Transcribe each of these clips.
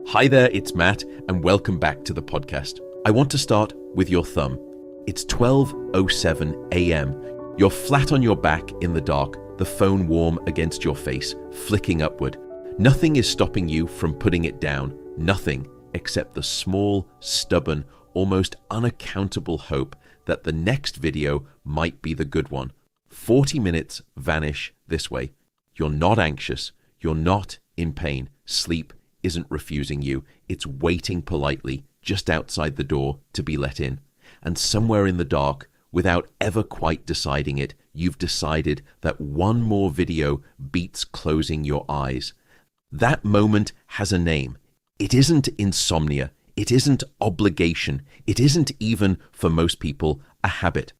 Hi there, it's Matt, and welcome back to the podcast. I want to start with your thumb. It's 12:07 a.m. You're flat on your back in the dark, the phone warm against your face, flicking upward. Nothing is stopping you from putting it down, nothing except the small, stubborn, almost unaccountable hope that the next video might be the good one. 40 minutes vanish this way. You're not anxious, you're not in pain. Sleep isn't refusing you, it's waiting politely just outside the door to be let in. And somewhere in the dark, without ever quite deciding it, you've decided that one more video beats closing your eyes. That moment has a name. It isn't insomnia, it isn't obligation, it isn't even, for most people, a habit.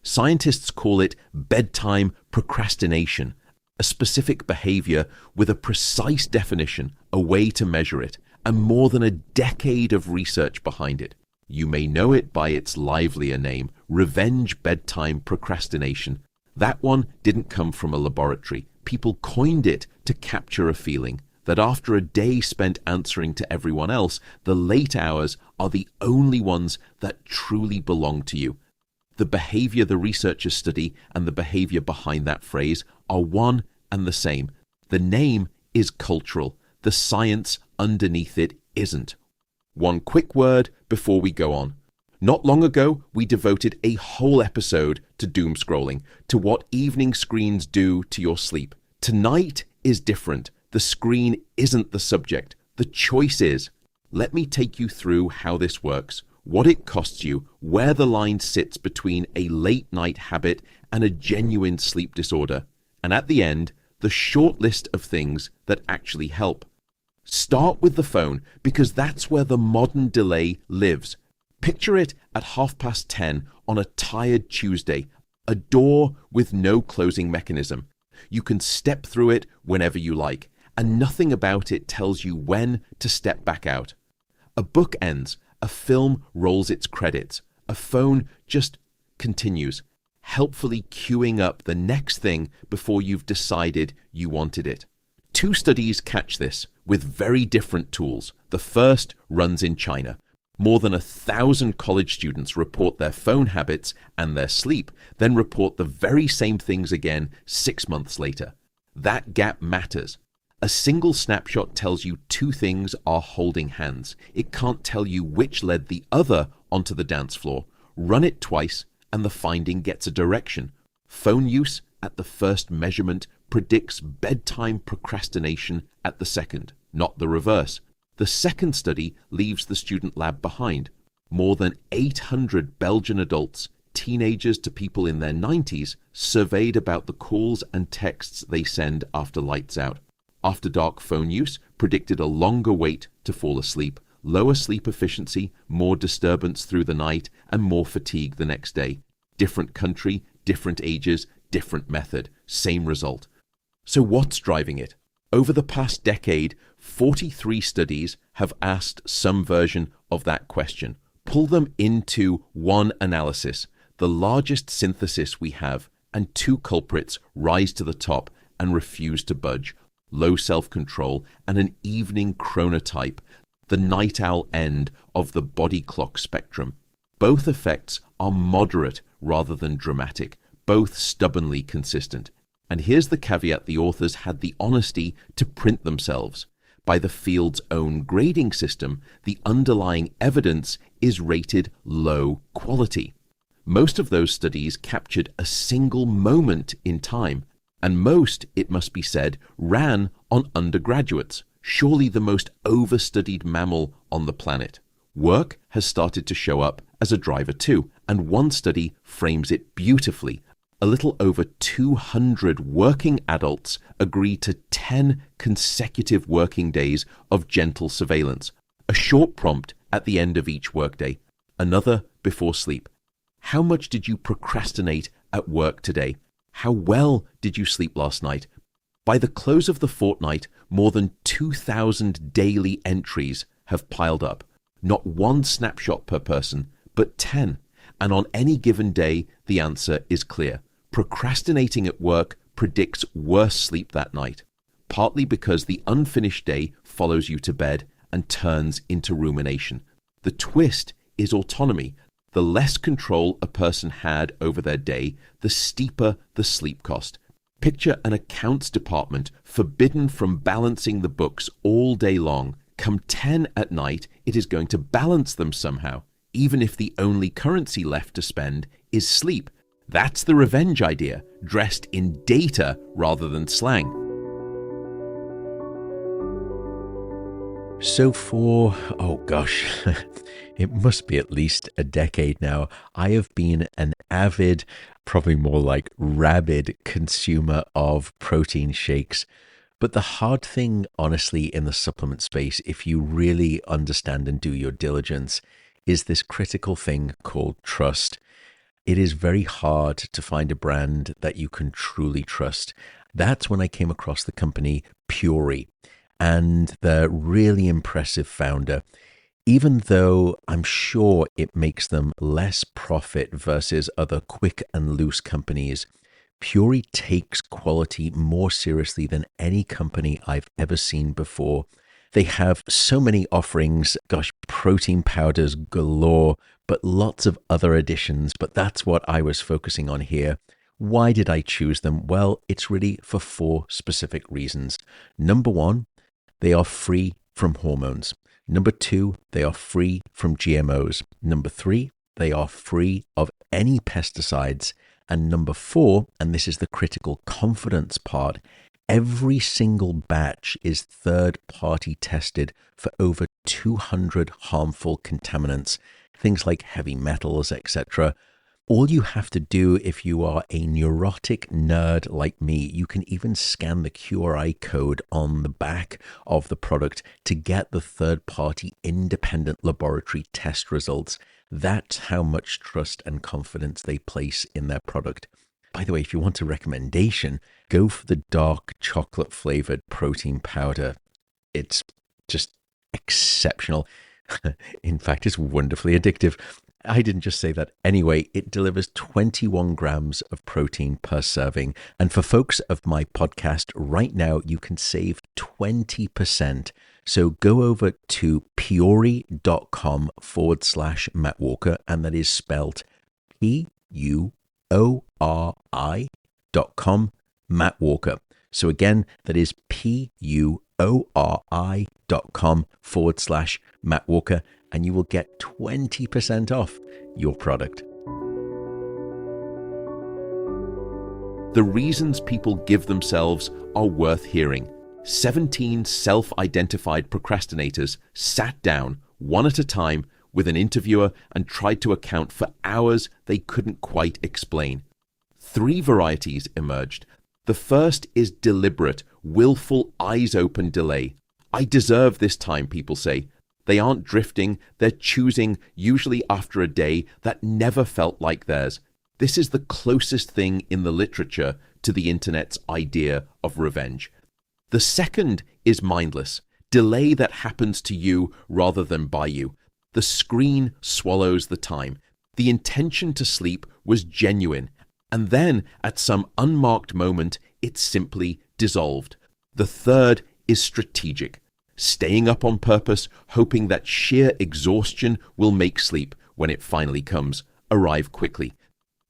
Scientists call it bedtime procrastination, a specific behavior with a precise definition, a way to measure it, and more than a decade of research behind it. You may know it by its livelier name, revenge bedtime procrastination. That one didn't come from a laboratory. People coined it to capture a feeling that after a day spent answering to everyone else, the late hours are the only ones that truly belong to you. The behavior the researchers study and the behavior behind that phrase are one and the same. The name is cultural. The science underneath it isn't. One quick word before we go on. Not long ago, we devoted a whole episode to doom scrolling, to what evening screens do to your sleep. Tonight is different. The screen isn't the subject. The choice is. Let me take you through how this works, what it costs you, where the line sits between a late night habit and a genuine sleep disorder, and at the end, the short list of things that actually help. Start with the phone, because that's where the modern delay lives. Picture it at 10:30 on a tired Tuesday, a door with no closing mechanism. You can step through it whenever you like, and nothing about it tells you when to step back out. A book ends, a film rolls its credits, a phone just continues, helpfully queuing up the next thing before you've decided you wanted it. Two studies catch this with very different tools. The first runs in China. More than 1,000 college students report their phone habits and their sleep, then report the very same things again 6 months later. That gap matters. A single snapshot tells you two things are holding hands. It can't tell you which led the other onto the dance floor. Run it twice, and the finding gets a direction. Phone use at the first measurement predicts bedtime procrastination at the second, not the reverse. The second study leaves the student lab behind. More than 800 Belgian adults, teenagers to people in their 90s, surveyed about the calls and texts they send after lights out. After dark phone use predicted a longer wait to fall asleep, lower sleep efficiency, more disturbance through the night, and more fatigue the next day. Different country, different ages, different method, same result. So what's driving it? Over the past decade, 43 studies have asked some version of that question. Pull them into one analysis, the largest synthesis we have, and two culprits rise to the top and refuse to budge. Low self-control and an evening chronotype, the night owl end of the body clock spectrum. Both effects are moderate rather than dramatic, both stubbornly consistent. And here's the caveat the authors had the honesty to print themselves. By the field's own grading system, the underlying evidence is rated low quality. Most of those studies captured a single moment in time, and most, it must be said, ran on undergraduates, surely the most overstudied mammal on the planet. Work has started to show up as a driver too, and one study frames it beautifully. A little over 200 working adults agree to 10 consecutive working days of gentle surveillance, a short prompt at the end of each workday, another before sleep. How much did you procrastinate at work today? How well did you sleep last night? By the close of the fortnight, more than 2,000 daily entries have piled up. Not one snapshot per person, but 10. And on any given day, the answer is clear. Procrastinating at work predicts worse sleep that night, partly because the unfinished day follows you to bed, and turns into rumination. The twist is autonomy. The less control a person had over their day, the steeper the sleep cost. Picture an accounts department forbidden from balancing the books all day long. Come 10 at night, it is going to balance them somehow, even if the only currency left to spend is sleep. That's the revenge idea, dressed in data rather than slang. So for, it must be at least a decade now, I have been an avid, probably more like rabid consumer of protein shakes. But the hard thing, honestly, in the supplement space, if you really understand and do your diligence, is this critical thing called trust. It is very hard to find a brand that you can truly trust. That's when I came across the company Puri and the really impressive founder. Even though I'm sure it makes them less profit versus other quick and loose companies, Puri takes quality more seriously than any company I've ever seen before. They have so many offerings, protein powders galore, but lots of other additions, but that's what I was focusing on here. Why did I choose them? Well, it's really for 4 specific reasons. Number 1, they are free from hormones. Number 2, they are free from GMOs. Number 3, they are free of any pesticides. And number 4, and this is the critical confidence part, every single batch is third-party tested for over 200 harmful contaminants, things like heavy metals, etc. All you have to do if you are a neurotic nerd like me, you can even scan the QRI code on the back of the product to get the third-party independent laboratory test results. That's how much trust and confidence they place in their product. By the way, if you want a recommendation, go for the dark chocolate flavored protein powder. It's just exceptional. In fact, it's wonderfully addictive. I didn't just say that. Anyway, it delivers 21 grams of protein per serving. And for folks of my podcast right now, you can save 20%. So go over to puri.com/Matt Walker, and that is spelled PUORI.com, Matt Walker. So again, that is PUORI.com/Matt Walker, and you will get 20% off your product. The reasons people give themselves are worth hearing. 17 self-identified procrastinators sat down, one at a time, with an interviewer and tried to account for hours they couldn't quite explain. 3 varieties emerged. The first is deliberate, willful, eyes-open delay. I deserve this time, people say. They aren't drifting, they're choosing, usually after a day that never felt like theirs. This is the closest thing in the literature to the internet's idea of revenge. The second is mindless, delay that happens to you rather than by you. The screen swallows the time. The intention to sleep was genuine, and then at some unmarked moment, it simply dissolved. The third is strategic, staying up on purpose, hoping that sheer exhaustion will make sleep, when it finally comes, arrive quickly.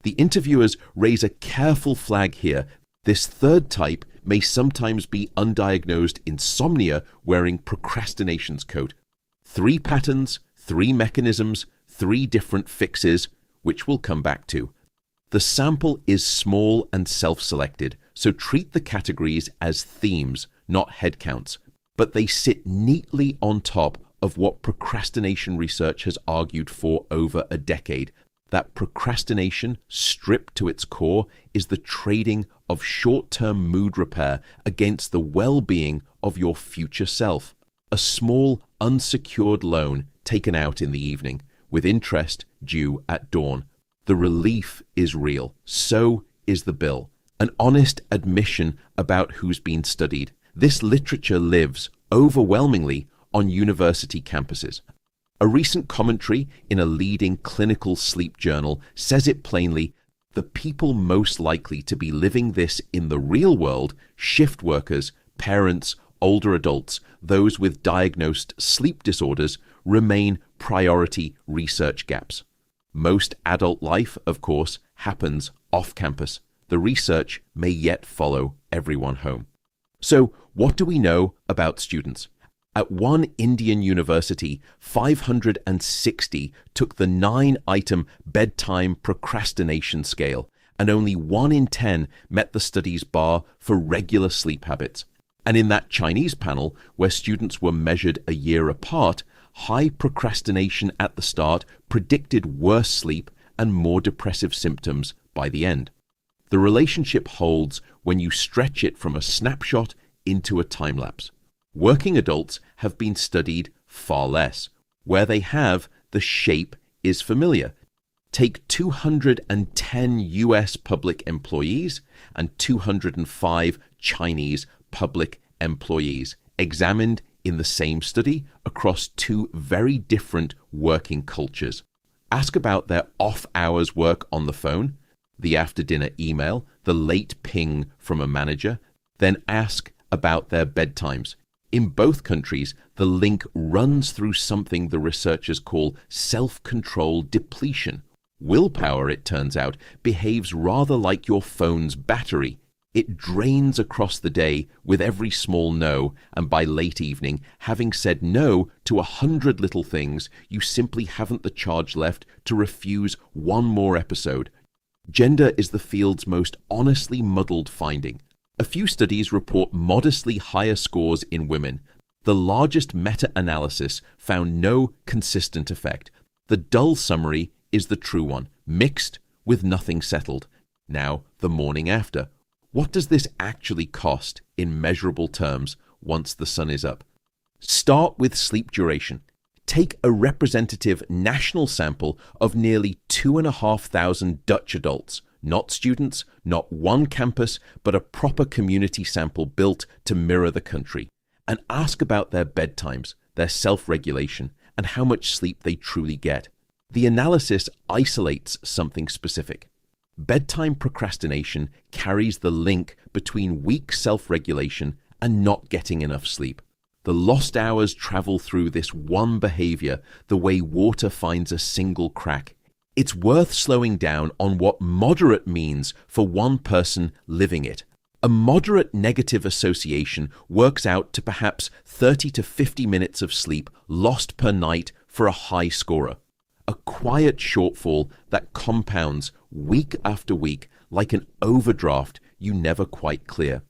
The interviewers raise a careful flag here. This third type may sometimes be undiagnosed insomnia wearing procrastination's coat. 3 patterns, 3 mechanisms, 3 different fixes, which we'll come back to. The sample is small and self-selected, so treat the categories as themes, not headcounts, but they sit neatly on top of what procrastination research has argued for over a decade, that procrastination, stripped to its core, is the trading of short-term mood repair against the well-being of your future self. A small, unsecured loan taken out in the evening, with interest due at dawn. The relief is real. So is the bill. An honest admission about who's been studied. This literature lives, overwhelmingly, on university campuses. A recent commentary in a leading clinical sleep journal says it plainly: the people most likely to be living this in the real world, shift workers, parents, older adults, those with diagnosed sleep disorders, remain priority research gaps. Most adult life, of course, happens off campus. The research may yet follow everyone home. So, what do we know about students? At one Indian university, 560 took the 9-item bedtime procrastination scale, and only 1 in 10 met the study's bar for regular sleep habits. And in that Chinese panel, where students were measured a year apart, high procrastination at the start predicted worse sleep and more depressive symptoms by the end. The relationship holds when you stretch it from a snapshot into a time lapse. Working adults have been studied far less. Where they have, the shape is familiar. Take 210 US public employees and 205 Chinese public employees, examined in the same study across 2 very different working cultures. Ask about their off-hours work on the phone, the after-dinner email, the late ping from a manager, then ask about their bedtimes. In both countries, the link runs through something the researchers call self-control depletion. Willpower, it turns out, behaves rather like your phone's battery. It drains across the day with every small no, and by late evening, having said no to 100 little things, you simply haven't the charge left to refuse one more episode. Gender is the field's most honestly muddled finding. A few studies report modestly higher scores in women. The largest meta-analysis found no consistent effect. The dull summary is the true one, mixed with nothing settled. Now, the morning after. What does this actually cost in measurable terms once the sun is up? Start with sleep duration. Take a representative national sample of nearly 2,500 Dutch adults, not students, not one campus, but a proper community sample built to mirror the country, and ask about their bedtimes, their self-regulation, and how much sleep they truly get. The analysis isolates something specific. Bedtime procrastination carries the link between weak self-regulation and not getting enough sleep. The lost hours travel through this one behavior the way water finds a single crack. It's worth slowing down on what moderate means for one person living it. A moderate negative association works out to perhaps 30 to 50 minutes of sleep lost per night for a high scorer. A quiet shortfall that compounds week after week like an overdraft you never quite clear.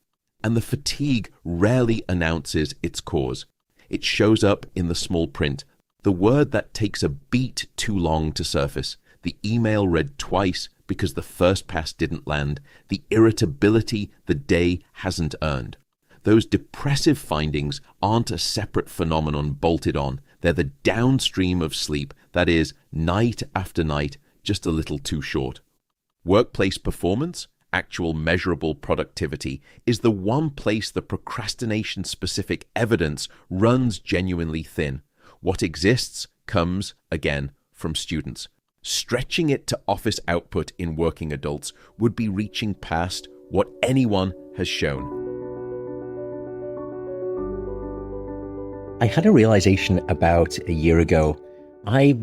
And the fatigue rarely announces its cause. It shows up in the small print, the word that takes a beat too long to surface, the email read twice because the first pass didn't land, the irritability the day hasn't earned. Those depressive findings aren't a separate phenomenon bolted on. They're the downstream of sleep, that is, night after night, just a little too short. Workplace performance, actual measurable productivity, is the one place the procrastination-specific evidence runs genuinely thin. What exists comes, again, from students. Stretching it to office output in working adults would be reaching past what anyone has shown. I had a realization about a year ago. I,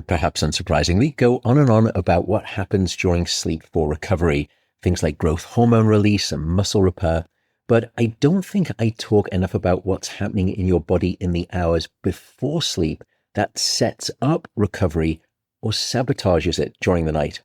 perhaps unsurprisingly, go on and on about what happens during sleep for recovery, things like growth hormone release and muscle repair, but I don't think I talk enough about what's happening in your body in the hours before sleep that sets up recovery or sabotages it during the night.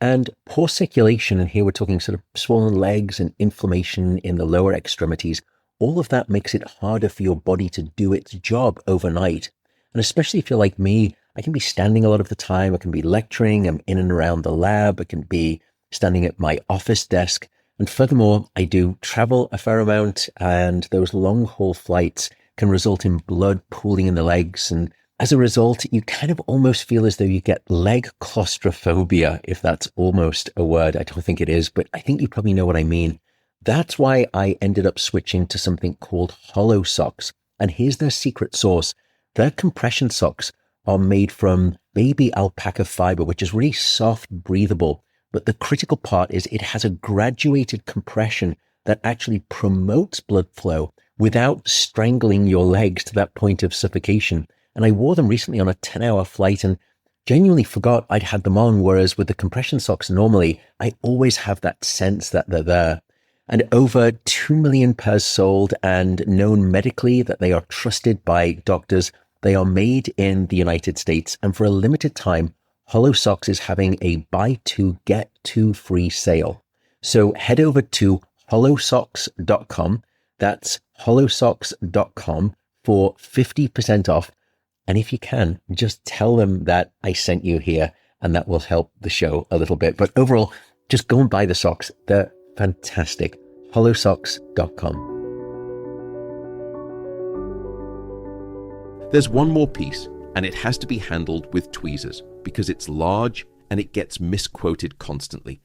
And poor circulation, and here we're talking sort of swollen legs and inflammation in the lower extremities, all of that makes it harder for your body to do its job overnight. And especially if you're like me, I can be standing a lot of the time, I can be lecturing, I'm in and around the lab, I can be standing at my office desk. And furthermore, I do travel a fair amount, and those long haul flights can result in blood pooling in the legs. And as a result, you kind of almost feel as though you get leg claustrophobia, if that's almost a word. I don't think it is, but I think you probably know what I mean. That's why I ended up switching to something called hollow socks. And here's their secret sauce. Their compression socks are made from baby alpaca fiber, which is really soft, breathable. But the critical part is it has a graduated compression that actually promotes blood flow without strangling your legs to that point of suffocation. And I wore them recently on a 10-hour flight and genuinely forgot I'd had them on, whereas with the compression socks normally, I always have that sense that they're there. And over 2 million pairs sold and known medically that they are trusted by doctors. They are made in the United States, and for a limited time, Hollow Socks is having a buy two, get two free sale. So head over to hollowsocks.com. That's hollowsocks.com for 50% off. And if you can, just tell them that I sent you here, and that will help the show a little bit. But overall, just go and buy the socks. They're fantastic. hollowsocks.com. There's one more piece, and it has to be handled with tweezers because it's large and it gets misquoted constantly.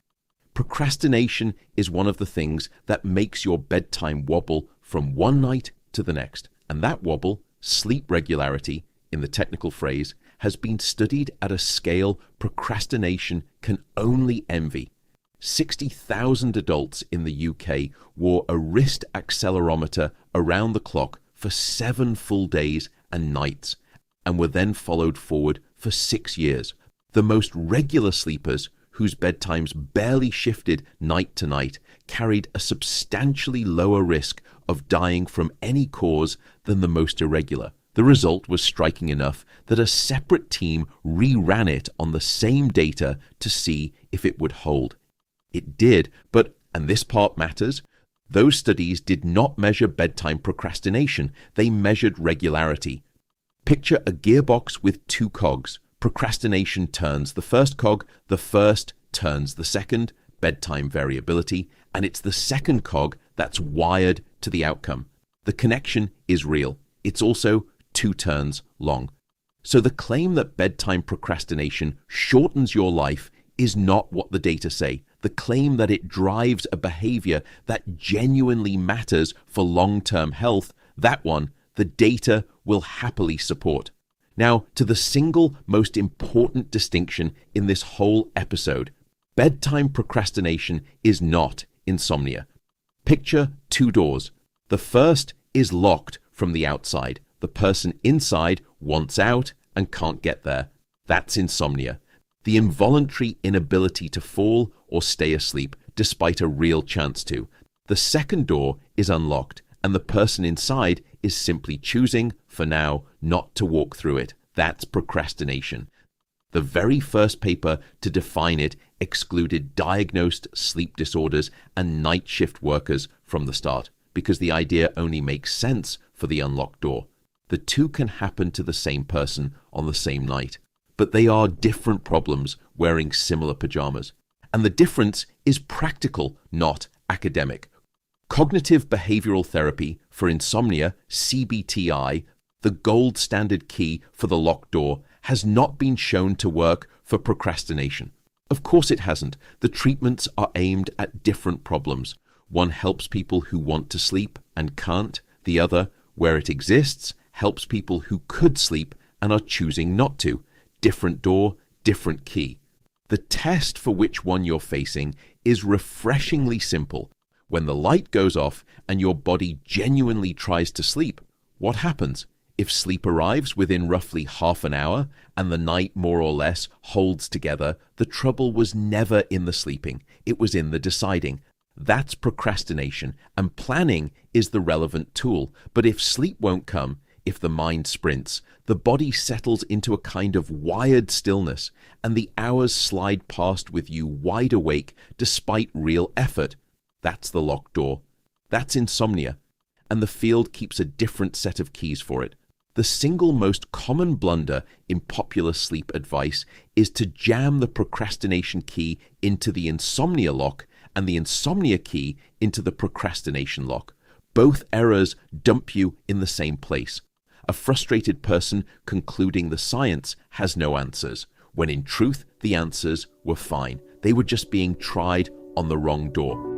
Procrastination is one of the things that makes your bedtime wobble from one night to the next. And that wobble, sleep regularity, in the technical phrase, has been studied at a scale procrastination can only envy. 60,000 adults in the UK wore a wrist accelerometer around the clock for 7 full days and nights, and were then followed forward for 6 years. The most regular sleepers, whose bedtimes barely shifted night to night, carried a substantially lower risk of dying from any cause than the most irregular. The result was striking enough that a separate team reran it on the same data to see if it would hold. It did, but, and this part matters, those studies did not measure bedtime procrastination. They measured regularity. Picture a gearbox with 2 cogs. Procrastination turns the first cog, the first turns the second, bedtime variability, and it's the second cog that's wired to the outcome. The connection is real. It's also 2 turns long. So the claim that bedtime procrastination shortens your life is not what the data say. The claim that it drives a behavior that genuinely matters for long-term health, that one, the data will happily support. Now, to the single most important distinction in this whole episode, bedtime procrastination is not insomnia. Picture 2 doors. The first is locked from the outside. The person inside wants out and can't get there. That's insomnia. The involuntary inability to fall or stay asleep despite a real chance to. The second door is unlocked, and the person inside is simply choosing, for now, not to walk through it. That's procrastination. The very first paper to define it excluded diagnosed sleep disorders and night shift workers from the start, because the idea only makes sense for the unlocked door. The two can happen to the same person on the same night, but they are different problems wearing similar pajamas. And the difference is practical, not academic. Cognitive behavioral therapy for insomnia, CBTI, the gold standard key for the locked door, has not been shown to work for procrastination. Of course it hasn't. The treatments are aimed at different problems. One helps people who want to sleep and can't. The other, where it exists, helps people who could sleep and are choosing not to. Different door, different key. The test for which one you're facing is refreshingly simple. When the light goes off and your body genuinely tries to sleep, what happens? If sleep arrives within roughly half an hour and the night more or less holds together, the trouble was never in the sleeping. It was in the deciding. That's procrastination, and planning is the relevant tool. But if sleep won't come, if the mind sprints, the body settles into a kind of wired stillness, and the hours slide past with you wide awake despite real effort. That's the locked door. That's insomnia. And the field keeps a different set of keys for it. The single most common blunder in popular sleep advice is to jam the procrastination key into the insomnia lock and the insomnia key into the procrastination lock. Both errors dump you in the same place. A frustrated person concluding the science has no answers, when in truth the answers were fine. They were just being tried on the wrong door.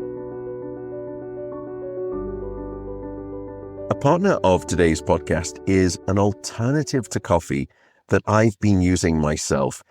A partner of today's podcast is an alternative to coffee that I've been using myself.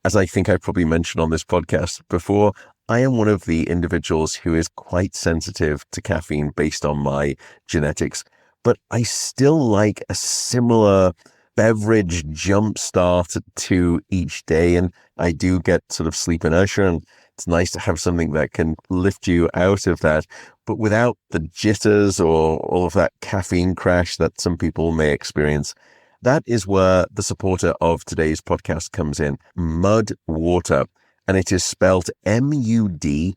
As I think I probably mentioned on this podcast before, I am one of the individuals who is quite sensitive to caffeine based on my genetics. but I still like a similar beverage jump start to each day. And I do get sort of sleep inertia, and it's nice to have something that can lift you out of that, but without the jitters or all of that caffeine crash that some people may experience. That is where the supporter of today's podcast comes in, Mud Water. And it is spelled MUDWTR.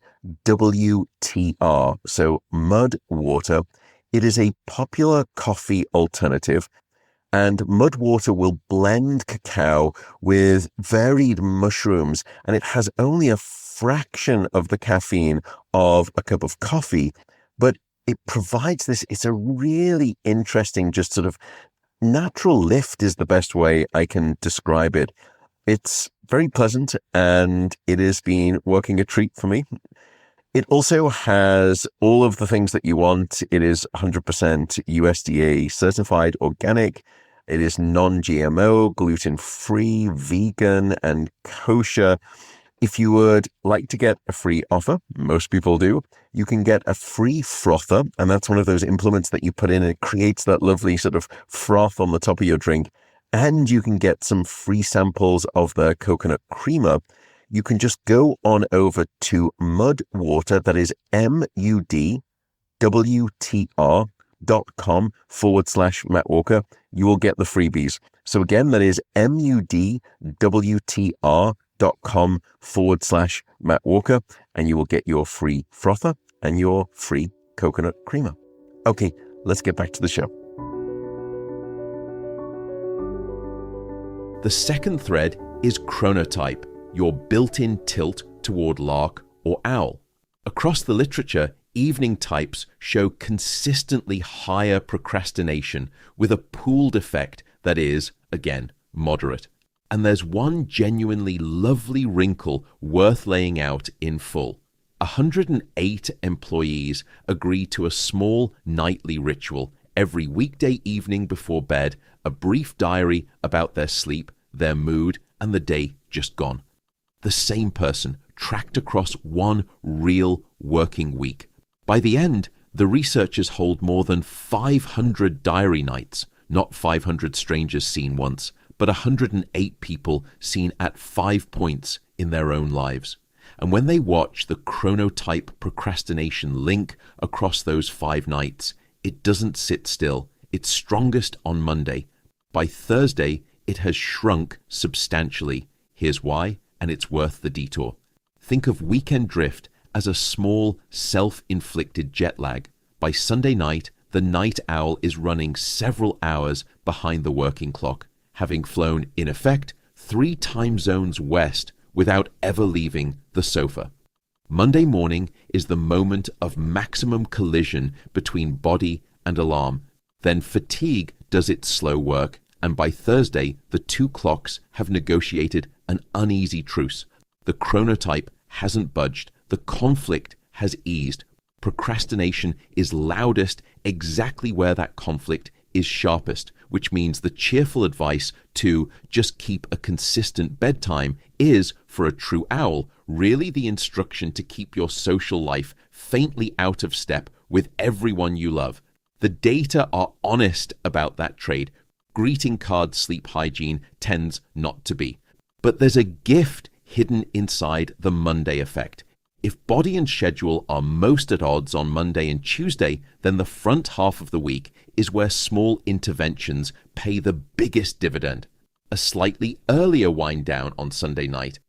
So Mud Water. It is a popular coffee alternative, and Mud Water will blend cacao with varied mushrooms, and it has only a fraction of the caffeine of a cup of coffee, but it provides this. It's a really interesting, just sort of natural lift is the best way I can describe it. It's very pleasant, and it has been working a treat for me. It also has all of the things that you want. It is 100% USDA certified organic. It is non-GMO, gluten-free, vegan, and kosher. If you would like to get a free offer, most people do, you can get a free frother, and that's one of those implements that you put in and it creates that lovely sort of froth on the top of your drink. And you can get some free samples of the coconut creamer. You can just go on over to Mud Water, that is MUDWTR.com/Matt Walker. You will get the freebies. So again, that is MUDWTR.com/Matt Walker, and you will get your free frother and your free coconut creamer. Okay, let's get back to the show. The second thread is chronotype, your built-in tilt toward lark or owl. Across the literature, evening types show consistently higher procrastination with a pooled effect that is, again, moderate. And there's one genuinely lovely wrinkle worth laying out in full. 108 employees agreed to a small nightly ritual every weekday evening before bed, a brief diary about their sleep, their mood, and the day just gone. The same person tracked across one real working week. By the end, the researchers hold more than 500 diary nights, not 500 strangers seen once, but 108 people seen at 5 points in their own lives. And when they watch the chronotype procrastination link across those 5 nights, it doesn't sit still. It's strongest on Monday. By Thursday, it has shrunk substantially. Here's why, and it's worth the detour. Think of weekend drift as a small, self-inflicted jet lag. By Sunday night, the night owl is running several hours behind the working clock, having flown, in effect, 3 time zones west without ever leaving the sofa. Monday morning is the moment of maximum collision between body and alarm. Then fatigue does its slow work, and by Thursday, the 2 clocks have negotiated an uneasy truce. The chronotype hasn't budged. The conflict has eased. Procrastination is loudest exactly where that conflict is sharpest, which means the cheerful advice to just keep a consistent bedtime is, for a true owl, really the instruction to keep your social life faintly out of step with everyone you love. The data are honest about that trade. Greeting card sleep hygiene tends not to be. But there's a gift hidden inside the Monday effect. If body and schedule are most at odds on Monday and Tuesday, then the front half of the week is where small interventions pay the biggest dividend. A slightly earlier wind down on Sunday night,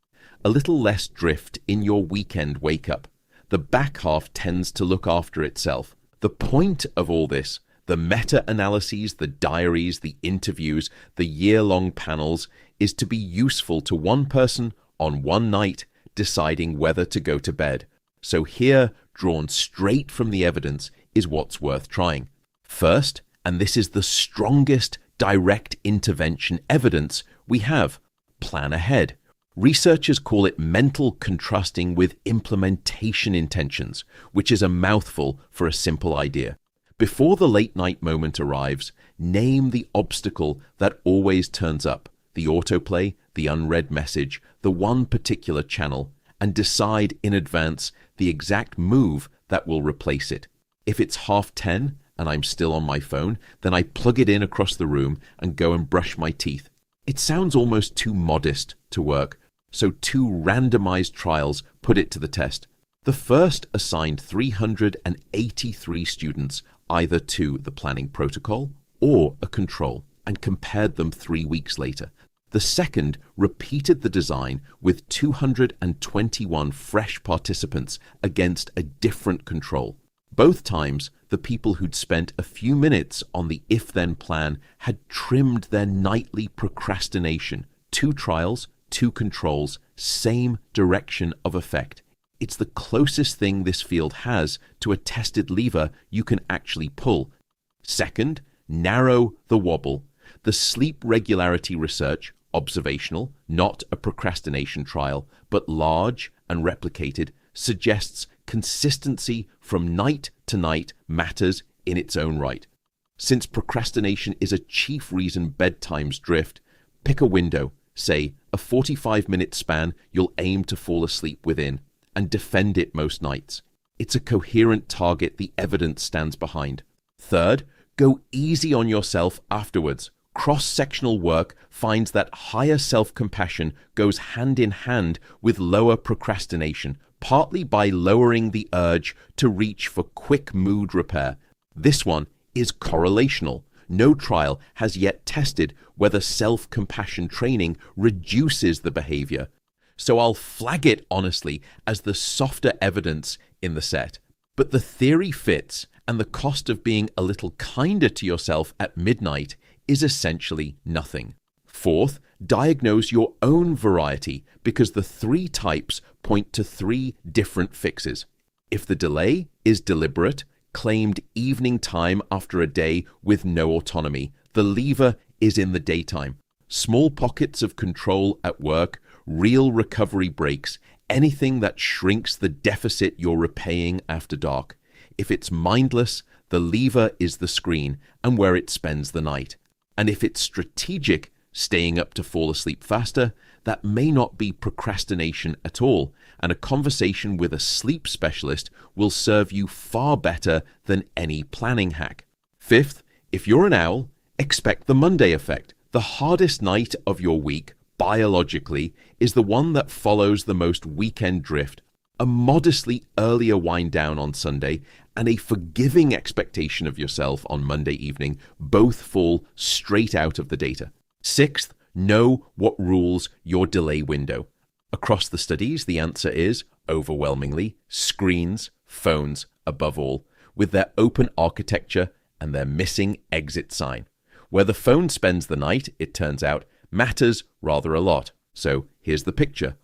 a little less drift in your weekend wake up. The back half tends to look after itself. The point of all this, the meta-analyses, the diaries, the interviews, the year-long panels, is to be useful to one person on one night deciding whether to go to bed. So here, drawn straight from the evidence, is what's worth trying. First, and this is the strongest direct intervention evidence we have, plan ahead. Researchers call it mental contrasting with implementation intentions, which is a mouthful for a simple idea. Before the late night moment arrives, name the obstacle that always turns up, the autoplay, the unread message, the one particular channel, and decide in advance the exact move that will replace it. If it's 10:30 and I'm still on my phone, then I plug it in across the room and go and brush my teeth. It sounds almost too modest to work, so 2 randomized trials put it to the test. The first assigned 383 students either to the planning protocol or a control and compared them 3 weeks later. The second repeated the design with 221 fresh participants against a different control. Both times, the people who'd spent a few minutes on the if-then plan had trimmed their nightly procrastination. 2 trials, 2 controls, same direction of effect. It's the closest thing this field has to a tested lever you can actually pull. Second, narrow the wobble. The sleep regularity research, observational, not a procrastination trial, but large and replicated, suggests consistency from night to night matters in its own right. Since procrastination is a chief reason bedtimes drift, pick a window, say a 45-minute span you'll aim to fall asleep within, and defend it most nights. It's a coherent target the evidence stands behind. Third, go easy on yourself afterwards. Cross-sectional work finds that higher self-compassion goes hand in hand with lower procrastination, partly by lowering the urge to reach for quick mood repair. This one is correlational. No trial has yet tested whether self-compassion training reduces the behavior. So I'll flag it honestly as the softer evidence in the set. But the theory fits, and the cost of being a little kinder to yourself at midnight is essentially nothing. Fourth, diagnose your own variety because the 3 types point to 3 different fixes. If the delay is deliberate, claimed evening time after a day with no autonomy, the lever is in the daytime. Small pockets of control at work, real recovery breaks, anything that shrinks the deficit you're repaying after dark. If it's mindless, the lever is the screen and where it spends the night. And if it's strategic, staying up to fall asleep faster, that may not be procrastination at all, and a conversation with a sleep specialist will serve you far better than any planning hack. Fifth, if you're an owl, expect the Monday effect. The hardest night of your week, biologically, is the one that follows the most weekend drift. A modestly earlier wind down on Sunday and a forgiving expectation of yourself on Monday evening both fall straight out of the data. Sixth, know what rules your delay window. Across the studies, the answer is, overwhelmingly, screens, phones above all, with their open architecture and their missing exit sign. Where the phone spends the night, it turns out, matters rather a lot. So here's the picture.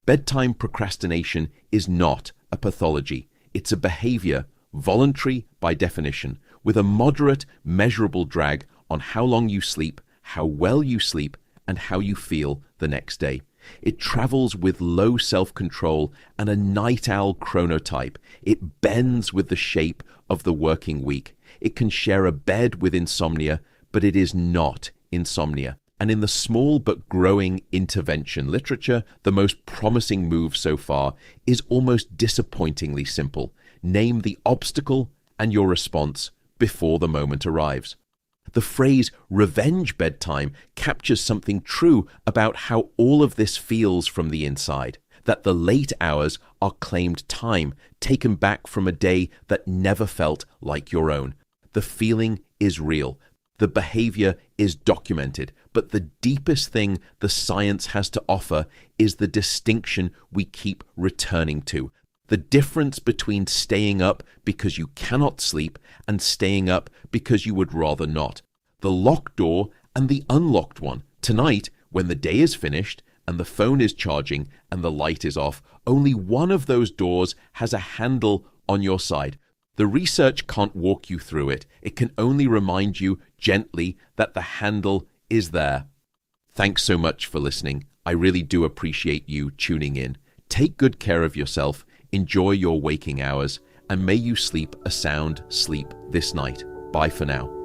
Bedtime procrastination is not a pathology. It's a behavior, voluntary by definition, with a moderate, measurable drag on how long you sleep, how well you sleep, and how you feel the next day. It travels with low self-control and a night owl chronotype. It bends with the shape of the working week. It can share a bed with insomnia, but it is not insomnia. And in the small but growing intervention literature, the most promising move so far is almost disappointingly simple. Name the obstacle and your response before the moment arrives. The phrase revenge bedtime captures something true about how all of this feels from the inside, that the late hours are claimed time, taken back from a day that never felt like your own. The feeling is real. The behavior is documented, but the deepest thing the science has to offer is the distinction we keep returning to. The difference between staying up because you cannot sleep and staying up because you would rather not. The locked door and the unlocked one. Tonight, when the day is finished and the phone is charging and the light is off, only one of those doors has a handle on your side. The research can't walk you through it. It can only remind you gently that the handle is there. Thanks so much for listening. I really do appreciate you tuning in. Take good care of yourself, enjoy your waking hours, and may you sleep a sound sleep this night. Bye for now.